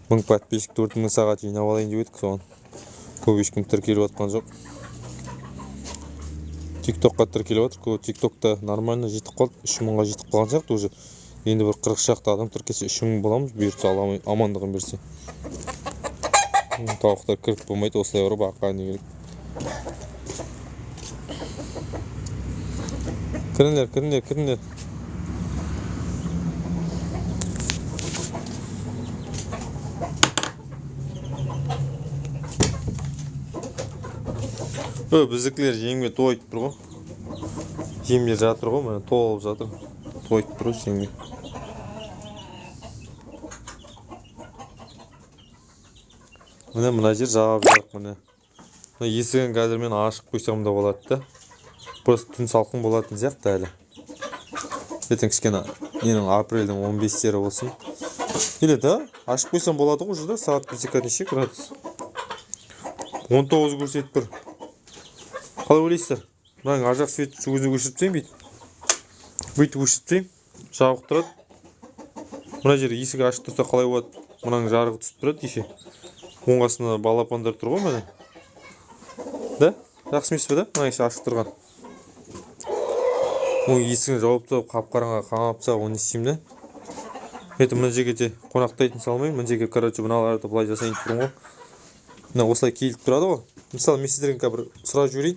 1000 подписчик 4000 сағат жинап алайын деп едік, соған көп ешкім тіркеліп жатқан жоқ. TikTok-қа тіркеліп жатыр. TikTok-та нормально жетіп қалды. 3000-ға жетіп қалған сияқты уже. Енді бір 40 шақты адам тіркелсе 3000 боламыз, бұйыртса амандығын берсе. Тауықтар кіріп болмайды, осылай ұрып аққа не керек. Кіріңдер. Біздікілер жемге тойып тұр ғой. Жемге жатыр ғой, міне толып жатыр. Тойып тұр ғой жемге. Мына жер жауап жоқ міне. Есігін қазір мен ашып қойсам да болады да. Просто түн салқын болатын сияқты әлі. Ертең кішкене менің апрельдің 15-тері болсын. Или да, ашып қойсам болады ғой уже да, сағат бізікі неше градус? 19 көрсетіп тұр. Қалай ойлайсыздар? Мынаның аржақ свет өзі өшіртсем бүйтіп өшіртсем, жабық тұрады. Мына жер есігі ашып тұрса қалай болады? Мынаның жарығы түсіп тұрады десе. Оң қасында балапандар тұр ғой міне. Да? Жақсы емес пе да? Мына есі ашық тұрған. Оның есігін жауып тастап, қап-қараңға қамап тастап, оны істеймін да. Мына жерге де қонақтайтын салмаймын. Мына жерге, короче, мыналарды былай жасайын деп тұрмын ғой. Мына осылай келіп тұрады ғой. Мысалы, мен сіздерге бір сұрап жіберейін.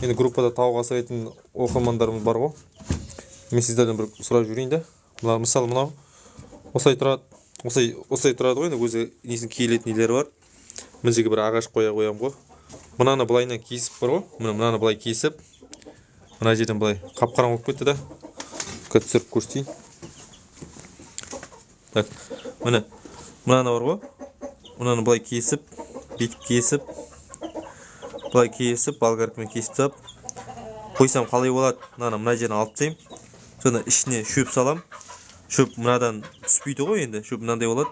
Енді группада тауық асырайтын оқырмандарымыз бар ғой. Мен сіздерден бір сұрап жіберейін да. Мысалы, мынау осылай тұрады. Осылай тұрады ғой, енді өзі несін киелетін нелері бар. Мына жерге бір ағаш қоя қоямын ғой. Мынаны былайынан кесіп бар ғой. Мынаны былай кесіп, мына жерден былай қап-қараң болып кетті да. Түсіріп көрсетейін. Так, мынаны бар ғой. Мынаны былай кесіп, бүйтіп кесіп, былай кесіп, болгаркамен кесіп тастап қойсам қалай болады? Мына жерін алып тастаймын. Соны ішіне шөп салам. Шөп мынадан түспейді ғой енді. Шөп мынандай болады.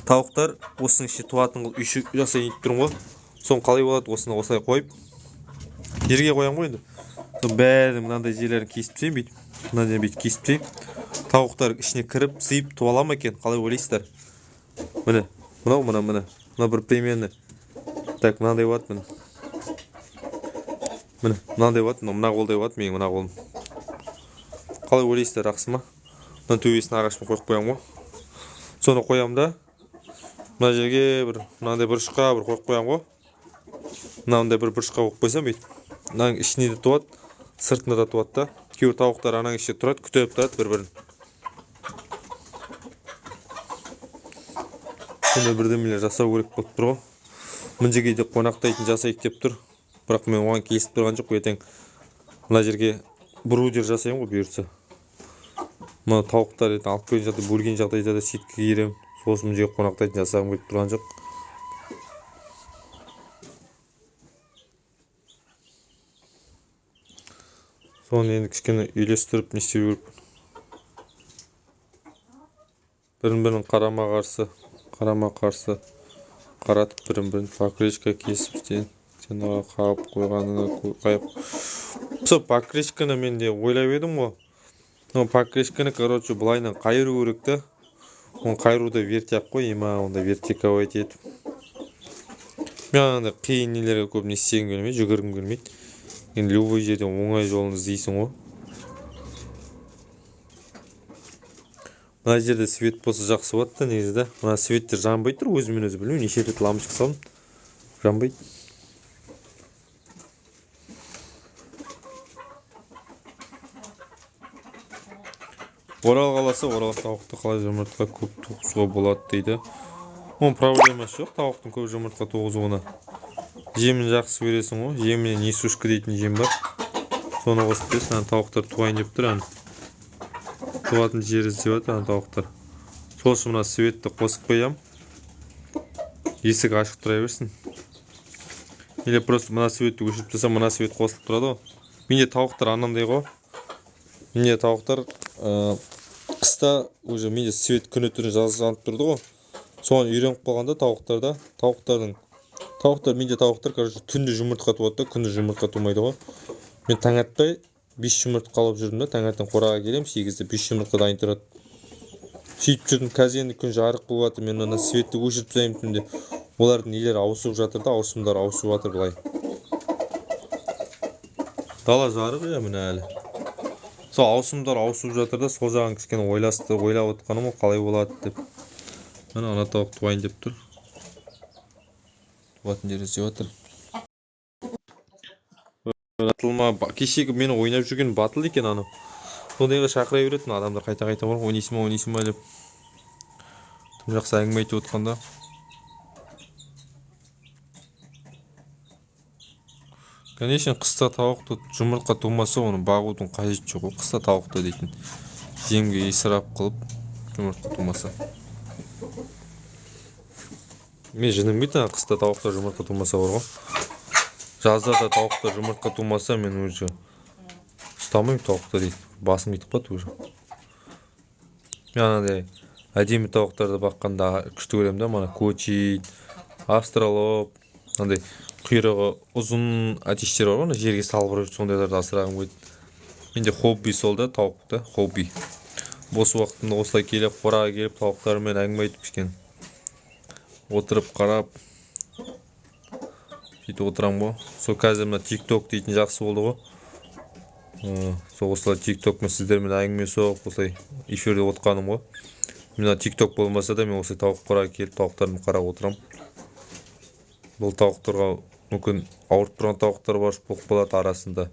Тауықтар осының ішіне туатын қыл үйшік жасайын деп тұрмын ғой. Соны қалай болады? Осыны осылай қойып жерге қоямын ғой енді. Соны бәрін мынандай жерлерін кесіп тастаймын бүйтіп. Мынадан бүйтіп кесіп тастаймын. Тауықтар ішіне кіріп, сыйып туа ала ма екен? Қалай ойлайсыздар? Міне, мына бір примерно. Так, мынандай болады міне. Міне, мынандай болады, мына қолдай болады, менің мына қолым. Қалай ойлайсыздар, жақсы ма? Мына төбесін ағашпен қойып қоямын ғой. Соны қоямын да. Мына жерге бір мынандай бұрышқа бір қойып қоямын ғой. Мынандай бір бұрышқа қойып қойсам бүйтіп. Мынаның ішіне де туады, сыртында да туады да. Кейбір тауықтар ананың ішінде тұрады, күтіп тұрады бір-бірін. Сондай бірдемелер жасау керек болып тұр ғой. Мына жерге де қонақтайтын жасайық деп тұр. Бірақ мен оған келісіп тұрған жоқ. Ертең мына жерге брудер жасаймын ғой бұйыртса. Мына тауықтар алып келген жағдайда, бөлген жағдайда да сетке киремін. Сосын мына жерге қонақтайтын жасағым келіп тұрған жоқ. Соны енді кішкене үйлестіріп не істеу керек. Бірін-бірін қарама-қарсы қаратып бірін-бірін покрышка кесіп істейін. Жаңағы қағып қойғанына қайып. Сол покрышканы мен де ойлап едім ғой. Покрышканы, короче, былайынан қайыру керек та. Оны қайыруды вертяк қой, онда вертиковать етіп. Мен андай қиын нелерге көп не істегім келмейді, жүгіргім келмейді. Енді любой жерден оңай жолын іздейсің ғой. Мына жерде свет болса жақсы болады да негізі да. Мына светтер жанбай тұр, өзімен өзі білмеймін. Неше рет лампочка салдым, жанбайды. Орал қаласы, Орал тауықты қалай жұмыртқа көп туғызуға болады дейді. Оның проблемасы жоқ, тауықтың көп жұмыртқа туғызуына. Жемін жақсы бересің ғой. Жеміне несушка дейтін жем бар. Соны қосып бересің, тауықтар туайын деп тұр. туатын жер іздеп жатыр ана тауықтар. Сол үшін мына светті қосып қоям. Есік ашық тұра берсін. Или просто мына светті өшіріп тастасам, мына свет қосылып тұрады ғой. Менде тауықтар анандай ғой. Менде тауықтар қыста уже менде свет күні түні жанып тұрды ғой. Соған үйреніп қалғанда тауықтар менде тауықтар, короче, түнде жұмыртқа туады да, күнде жұмыртқа тумайды ғой. Мен таң атпай 5 жұмыртқа алып жүрдім да, таңертең қораға келем, 8-де 5 жұмыртқа дайын тұрады. Сөйтіп жүрдім, қазір енді күн жарық болып жатыр, мен ана светті өшіріп тастаймын түнде. Олардың нелері ауысып жатыр да, ауысымдары ауысып жатыр былай. Дала жарық я міне әлі. Сол ауысымдар ауысып жатыр да, сол жағын кішкене ойлап отқаным ғой, қалай болады деп. Міне ана тауық туайын деп тұр. Туатын жер іздеп жатыр. Батылма, кешегі мені ойнап жүрген батыл екен аны. Сондайға шақыра беретін адамдар қайта-қайта бар, ойнайсың ба деп. Тым жақсы әңгіме айтып отқанда. Конечно, қыста тауықты жұмыртқа тумаса, оны бағудың қажеті жоқ. Қыста тауықты дейтін. Жемге исырап қылып жұмыртқа тумаса. Мен жынымбейді, қыста тауықта жұмыртқа тумаса бар ғой. Жазда да тауықта жұмыртқа тумаса, мен уже ұстамайым тауықта дейді. Басым кетіп қалады уже. Мен анандай әдемі тауықтарды баққанда күшті көремін да, мана кочит, австралоп, андай құйрығы ұзын әтештер бар ғой, жерге салбырып сондайларды асырағым келеді. Менде хобби сол да, тауықта хобби. Бос уақытымда осылай келіп, қораға келіп, тауықтарымен әңгіме айтып кішкене отырып қарап сөйтіп отырам ғой. Сол қазір мына TikTok дейтін жақсы болды ғой. Сол осылай TikTok-мен сіздермен әңгіме соғып, осылай эфирде отқаным ғой. Мына TikTok болмаса да, мен осылай тауық қораға келіп, тауықтарымды қарап отырам. Бұл тауықтарға мүмкін ауырып тұрған тауықтар бар болып қалады арасында.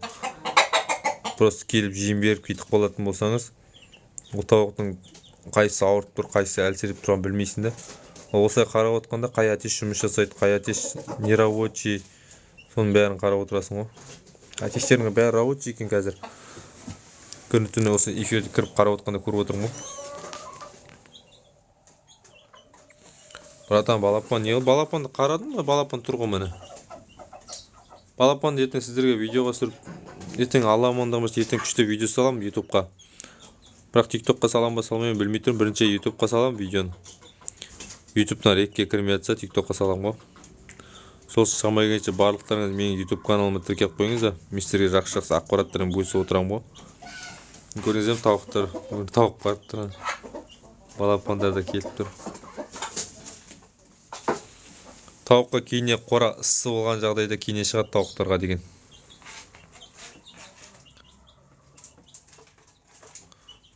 Просто келіп жем беріп кетіп қалатын болсаңыз, ол тауықтың қайсысы ауырып тұр, қайсысы әлсіреп тұрған білмейсің да. Осылай қарап отқанда қай атеш жұмыс жасайды, қай атеш не рабочий, соның бәрін қарап отырасың ғой. Атештердің бәрі рабочий екен қазір. Күні түні осы эфирді кіріп қарап отқанда көріп отырмын ғой. Братан, балапан не? Балапанды қарадың ба? Балапан тұр ғой міне. Балапанды ертең сіздерге видеоға түсіріп, ертең Алла амандамаса ертең күшті видео саламын ютубқа. Бірақ тиктокқа салам ба салмаймын білмей тұрмын. Бірінші ютубқа салам видеоны. Ютубтан рекке кірмей жатса тиктокқа салам ғой. Сол шамай келгенше барлықтарыңыз менің ютуб каналыма тіркеп қойыңыздар. Мен сіздерге жақсы ақпараттармен бөлісіп отырамын ғой. Көріңіздер тауықтар, тауық барып тұр. Балапандар да келіп тұр. Тауыққа кейіне қора ыссы болған жағдайда кейіне шығады тауықтарға деген.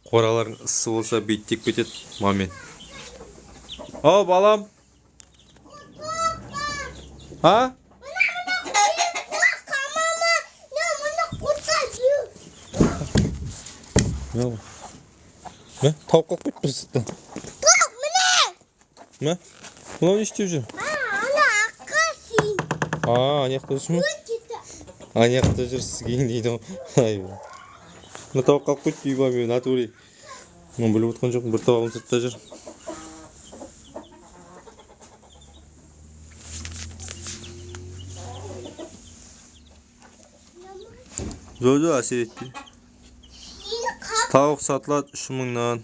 Қоралардың ыссы болса беттеп кетеді мамет. О, балам. А? Мә, тауық қалып кетті бір сыттан. Тауық, міне! Мә, мынау не істеп жүр? Ана аққасын. Аяқта жүрсің ме? Аяқта жүрсіз кейін дейді ғой. Мына тауық қалып кетті үйба мен натурей. Мен біліп отқан жоқпын, бір тауығым сыртта жүр. Жо-жо әсер етпей. Тауық сатылады 3000-нан.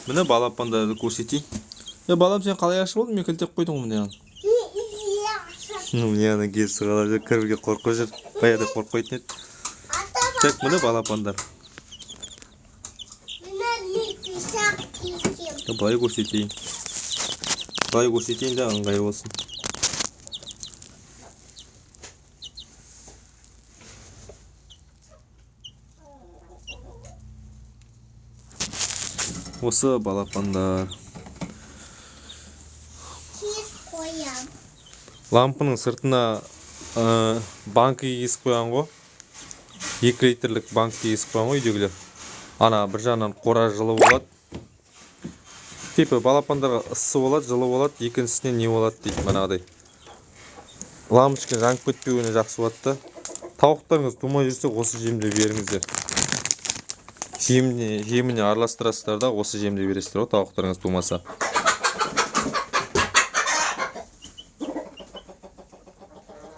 Міне балапандарды көрсетейін. Балам, сен қалай ашып болдың? Мен кілтеп қойдың ғой міне. Міне ана керісі қалап жүр, кірге қорқып жүр. Баяғыда қорқпайтын еді. Чек, міне балапандар. Былай көрсетейін. Былай көрсетейін де ыңғай болсын. Осы балапандар. Лампының сыртына банкі кесіп қойған ғой. 2 литрлік банкі кесіп қойған ғой үйдегілер. Ана бір жағынан қора жылы болады. Типа балапандарға ыссы болады, жылы болады, екіншісінен не болады дейді манағыдай. Лампочка жанып кетпеуіне жақсы болады да. Тауықтарыңыз тумай жүрсе осы жемді беріңіздер. жеміне араластырасыздар да осы жемді бересіздер ғой тауықтарыңыз тумаса.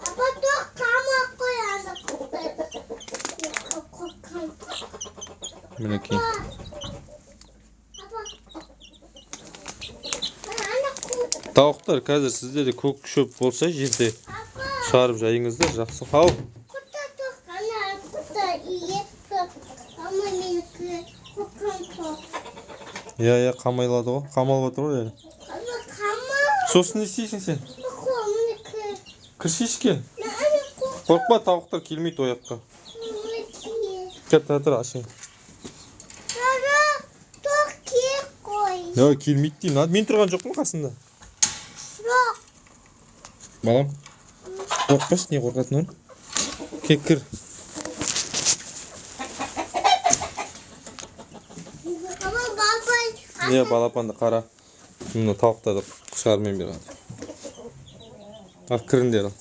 Апа тоқ қамақ қояды. Мінекей. Тауықтар қазір сіздерде көк шөп болса жерде шығарып жайыңыздар жақсы. Ау. Құтта тоқ қана, құтта ие тоқ. Ама менікі көккен тоқ. Иә, қамайлады ғой. Қамалып отыр ғой әлі. Апа қамақ. Сосын не істейсің сен? Қо, менікі. Кіршешкен. Әне қо. Қорқпа, тауықтар келмейді ояққа. Менікі. Тұр, ашың. Жара, тоқ кек қой. Келмейді деймін. Мен тұрған жоқпын қасында. Жоқ. Балам, қорқпашы, не қорқатын оны? Кек кір. Апа балапан. Балапанды қара. Мына тауықтарды шығармен бері. Кіріңдер ал.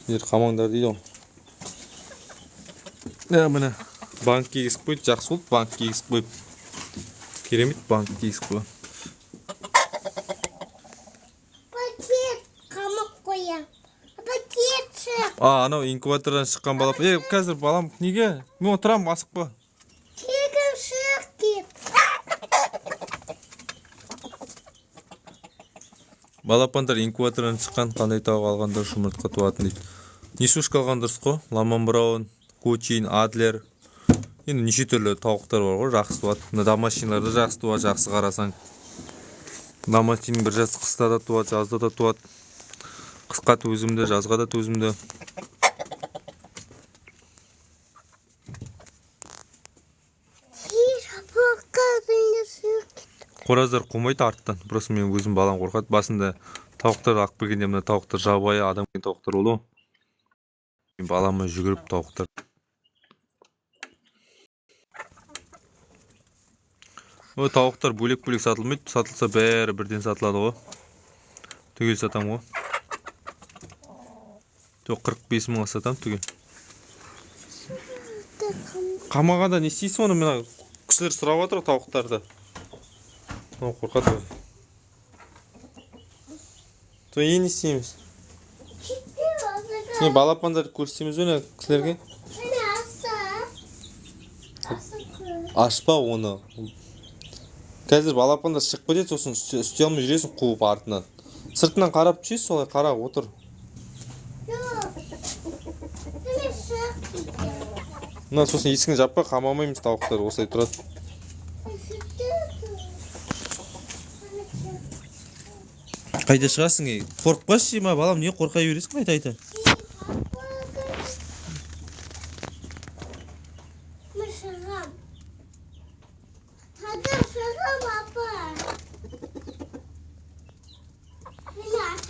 Сендер қамаңдар дейді ғой. Міне банк кигізіп қойды, жақсы болды. Банк кигізіп қойып. Керемет банк кигізіп қойды. Пакет қамақ қоям. Пакет шық. Анау инкубатордан шыққан балапан. Қазір балам, неге? Мен отырам, асықпа. Кегім шық кет. Балапандар инкубатордан шыққан, қандай тауық алған дұрыс жұмыртқа туатын дейді. Несушка алған дұрыс қой. Ламан Браун, Кочин, Адлер. Енді неше түрлі тауықтар бар ғой, жақсы туады. Мына дамашинларды жақсы туады, жақсы қарасаң. Дамашин бір жас қыста да туады, жазда да туады. Қысқа төзімді, жазға да төзімді. Қораздар қумайды арттан. Просто мен өзім балам қорқады. Басында тауықтар ақ бергенде мына тауықтар жабайы адам деген тауықтар болды ғой. Мен балама жүгіріп тауықтар. О, тауықтар бөлек-бөлек сатылмайды. Сатылса бәрі бірден сатылады ғой. Түгел сатам ғой. 45 мыңға сатам түгел. Қамағанда не істейсің оны? Мына кісілер сұрап жатыр тауықтарды. Қорқады ғой. Не істейміз? Балапандарды көрсетеміз өне кісілерге. Ашпа оны. Қазір балапандар шығып кетеді, сосын үсте алмай жүресің қуып артынан. Сыртынан қарап жүресің, солай қара отыр. Мына сосын есігін жаппа, қамамаймыз тауықтар, осылай тұрады. Қайда шығасың? Қорықпашы ма, балам, не қорқай бересің айта-айта?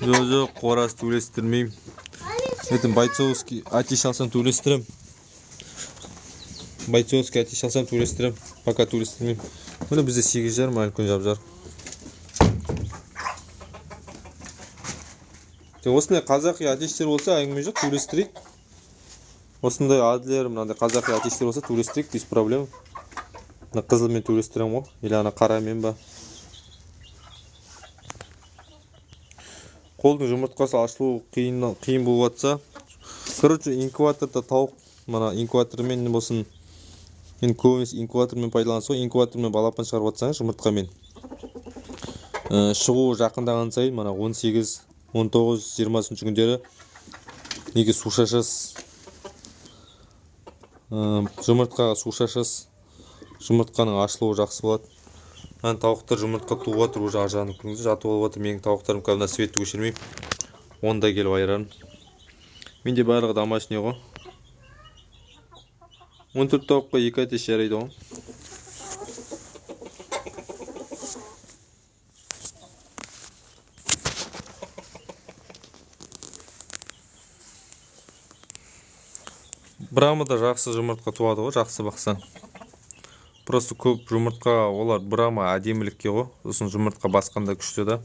Жоқ, қораз төлестірмеймін. Етін бойцовский атеш алсам төлестірем. Бойцовский атеш алсам төлестірем. Пока төлестірмеймін. Мұны бізде 8 жарым, әлі күн жап жар. Осындай қазақи атештер болса, әңгіме жоқ, төлестірейік. Осындай адлер, мынандай қазақи атештер болса, төлестірейік, без проблем. Қызылмен төлестірем ғой, или ана қарамен ба. Қолдың жұмыртқасы ашылу қиын болып жатса, короче, инкубаторда тауық, мана инкубатормен болсын, мен көбінесе инкубатормен пайдаланысу, инкубатормен балапан шығарып жатсаң, жұмыртқамен. Шығу жақындаған сайын, мана 18, 19, 20 күндері неге су шашасыз, жұмыртқаға су шашасыз, жұмыртқаның ашылуы жақсы болады. Тауықтар жұмыртқа туып жатыр, уже аржағының күніңізде жатып алып жатыр. Менің тауықтарым кәдімгі светті өшірмеймін. Онда келіп айырарым. Менде барлығы домашний ғой. 14 тауыққа 2 атеш жарайды ғой. Брамада жақсы жұмыртқа туады ғой, жақсы бақсаң. Просто көп жұмыртқа олар брама әдемілікке ғой. Сосын жұмыртқа басқанда күшті да.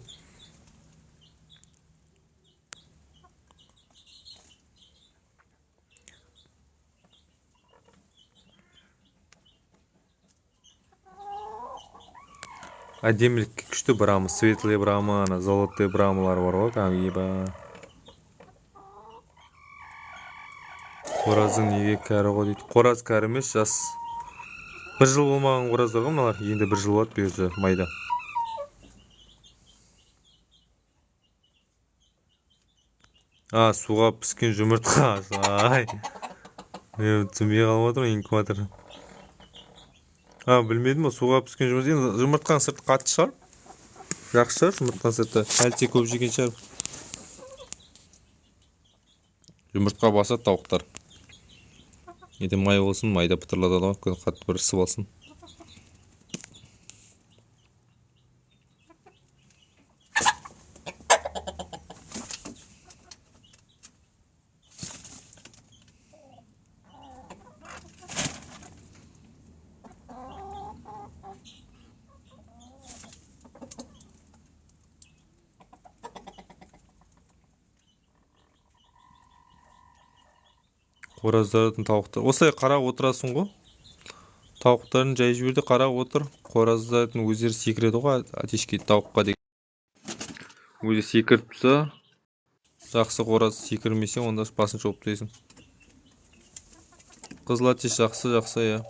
әдемілікке күшті брама, светлый брама, ана золотый брамалар бар ғой, кәдімгі. Қоразың неге кәрі ғой дейді. Қораз кәрі емес, жас. 1 жыл болмаған қораздар ғой мыналар. Енді 1 жыл болады бұйырса майда. Суға піскен жұмыртқа. Ай. Мен түсінбей қалып отырмын инкубатор. Білмедім, суға піскен жұмыртқа. Жұмыртқаның сырты қатты шығар. Жақсы шығар жұмыртқаның сырты. Әлде көп жеген шығар. Жұмыртқа басады тауықтар. Еді май болсын, майда пытырлады алған, қатты бір ісіп алсын. Қораздардың тауықтар. Осылай қарап отырасың ғой. Тауықтарын жай жіберді, қарап отыр. Қораздардың өздері секіреді ғой, атешке тауыққа деген. Өзі секіріп тұрса, жақсы қораз, секірмесе, онда басын шоп дейсің. Қызыл атеш жақсы, я.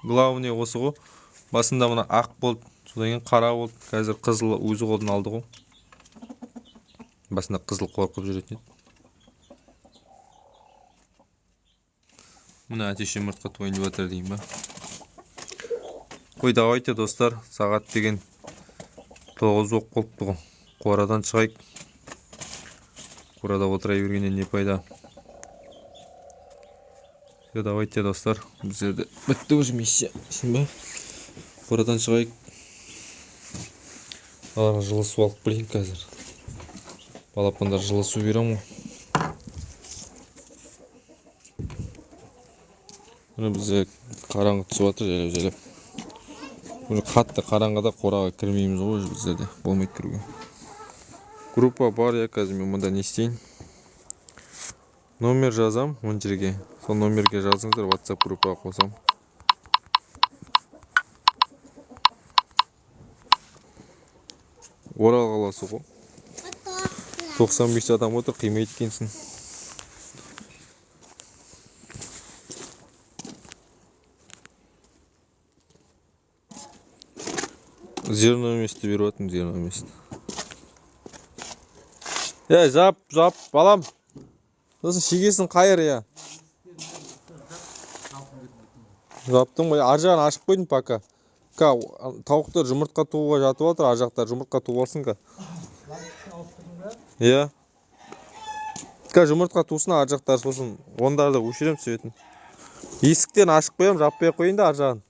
Главный осы ғой. Басында мына ақ болды, содан кейін қара болды. Қазір қызыл өзі қолдың алды ғой. Басында қызыл қорқып жүретін еді. Мына әтеш жұмыртқа тойынып жатыр дейін ба. Қой, давайте достар, сағат деген 9 оқ қолыпты ғой. Қорадан шығайық. Қорада отырай бергеннен не пайда. Давайте достар, біздерді бітті уже миссия. Ба? Қорадан шығайық. Аларға жылы су алып білейін қазір. Балапандар жылы су берем ғой. Бізде қараңғы түсіп жатыр, жайлап. Қатты қараңғыда қораға кірмейміз ғой, біздерде болмайды кіруге. Группа бар, я қазір мен мұнда не істейін. Номер жазам, он жерге. Сол номерге жазыңыздар, WhatsApp группаға қосам. Орал қаласы ғой. 95 адам отыр, қимайды екенсің. Зерно место беріп атым, зерно место. Жап, балам. Сосын шегесін қайыр, Жаптың ғой, ар жағын ашып қойдың пока. Тауықтар жұмыртқа туғыға жатып отыр, ар жақтар жұмыртқа туып алсын ка. Жұмыртқа туысын, ар жақтар сосын ондарды өшірем сөйтін. Есіктен ашып қоям, жаппай қойын да ар жағын.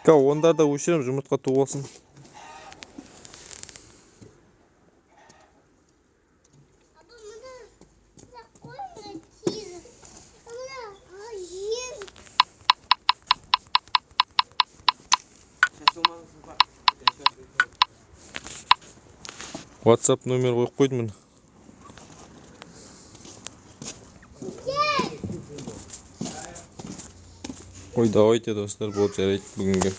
Ондарды өшірем, жұмыртқа туып алсын. WhatsApp номер қойып қойдым. Ой, давайте достар, болып жарайды бүгінгі.